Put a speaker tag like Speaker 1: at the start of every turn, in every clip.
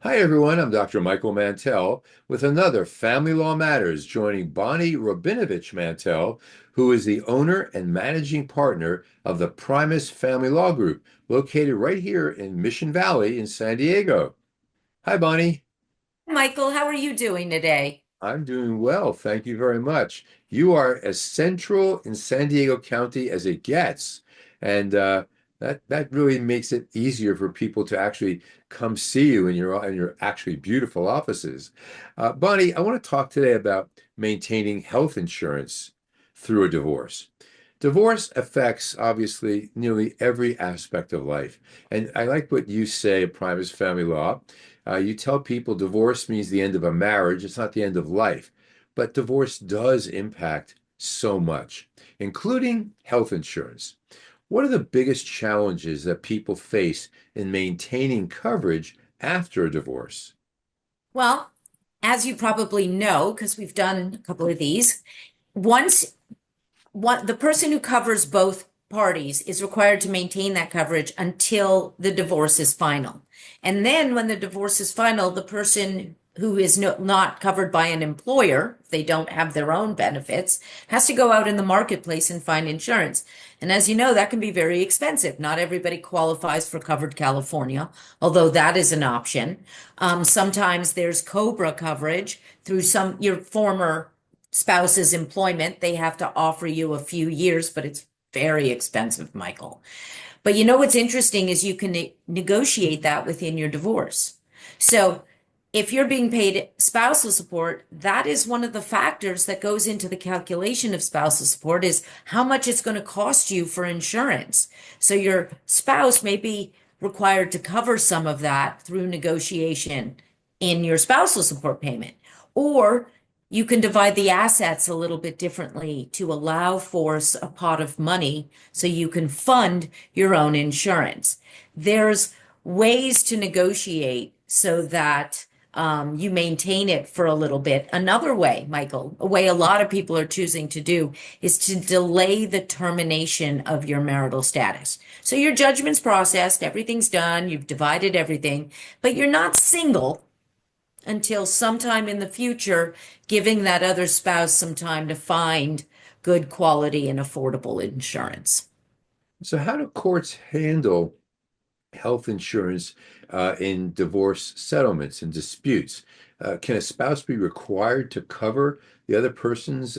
Speaker 1: Hi, everyone. I'm Dr. Michael Mantell with another Family Law Matters, joining Bonnie Rabinovich Mantell, who is the owner and managing partner of the Primus Family Law Group, located right here in Mission Valley in San Diego. Hi, Bonnie.
Speaker 2: Michael, how are you doing today?
Speaker 1: I'm doing well. Thank you very much. You are as central in San Diego County as it gets. And that really makes it easier for people to actually come see you in your actually beautiful offices. Bonnie, I want to talk today about maintaining health insurance through a divorce. Divorce affects obviously nearly every aspect of life. And I like what you say, Primus Family Law. You tell people divorce means the end of a marriage, it's not the end of life. But divorce does impact so much, including health insurance. What are the biggest challenges that people face in maintaining coverage after a divorce?
Speaker 2: Well, as you probably know, because we've done a couple of these, once the person who covers both parties is required to maintain that coverage until the divorce is final. And then when the divorce is final, the person who is not covered by an employer, if they don't have their own benefits, has to go out in the marketplace and find insurance. And as you know, that can be very expensive. Not everybody qualifies for Covered California, although that is an option. Sometimes there's COBRA coverage through your former spouse's employment. They have to offer you a few years, but it's very expensive, Michael. But you know what's interesting is you can negotiate that within your divorce. So if you're being paid spousal support, that is one of the factors that goes into the calculation of spousal support is how much it's going to cost you for insurance. So your spouse may be required to cover some of that through negotiation in your spousal support payment. Or you can divide the assets a little bit differently to allow for a pot of money so you can fund your own insurance. There's ways to negotiate so that you maintain it for a little bit. Another way, Michael, a way a lot of people are choosing to do is to delay the termination of your marital status. So your judgment's processed, everything's done, you've divided everything, but you're not single until sometime in the future, giving that other spouse some time to find good quality and affordable insurance.
Speaker 1: So, how do courts handle health insurance in divorce settlements and disputes? Can a spouse be required to cover the other person's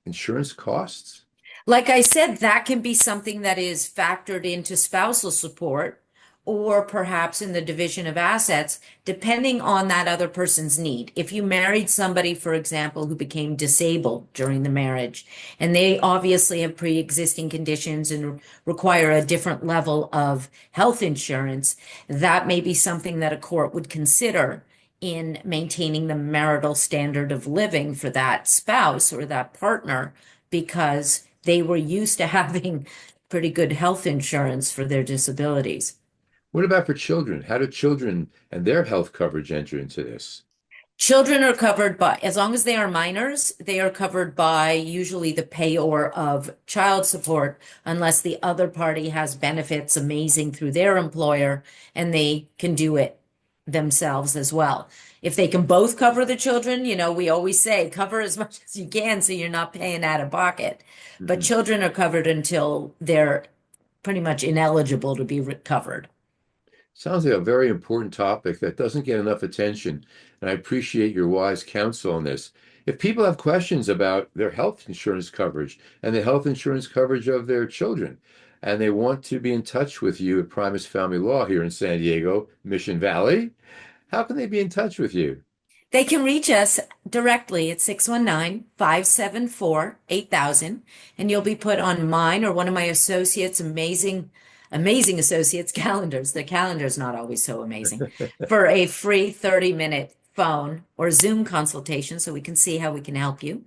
Speaker 1: insurance costs?
Speaker 2: Like I said, that can be something that is factored into spousal support or perhaps in the division of assets, depending on that other person's need. If you married somebody, for example, who became disabled during the marriage, and they obviously have pre-existing conditions and require a different level of health insurance, that may be something that a court would consider in maintaining the marital standard of living for that spouse or that partner because they were used to having pretty good health insurance for their disabilities.
Speaker 1: What about for children? How do children and their health coverage enter into this?
Speaker 2: Children are covered by, as long as they are minors, they are covered by usually the payor of child support, unless the other party has benefits amazing through their employer and they can do it themselves as well. If they can both cover the children, we always say cover as much as you can so you're not paying out of pocket. But
Speaker 1: Mhm.
Speaker 2: children are covered until they're pretty much ineligible to be covered.
Speaker 1: Sounds like a very important topic that doesn't get enough attention, and I appreciate your wise counsel on this. If people have questions about their health insurance coverage and the health insurance coverage of their children, and they want to be in touch with you at Primus Family Law here in San Diego, Mission Valley, how can they be in touch with you?
Speaker 2: They can reach us directly at 619-574-8000, and you'll be put on mine or one of my associates' amazing associates' calendars. Their calendar's not always so amazing for a free 30-minute phone or Zoom consultation so we can see how we can help you.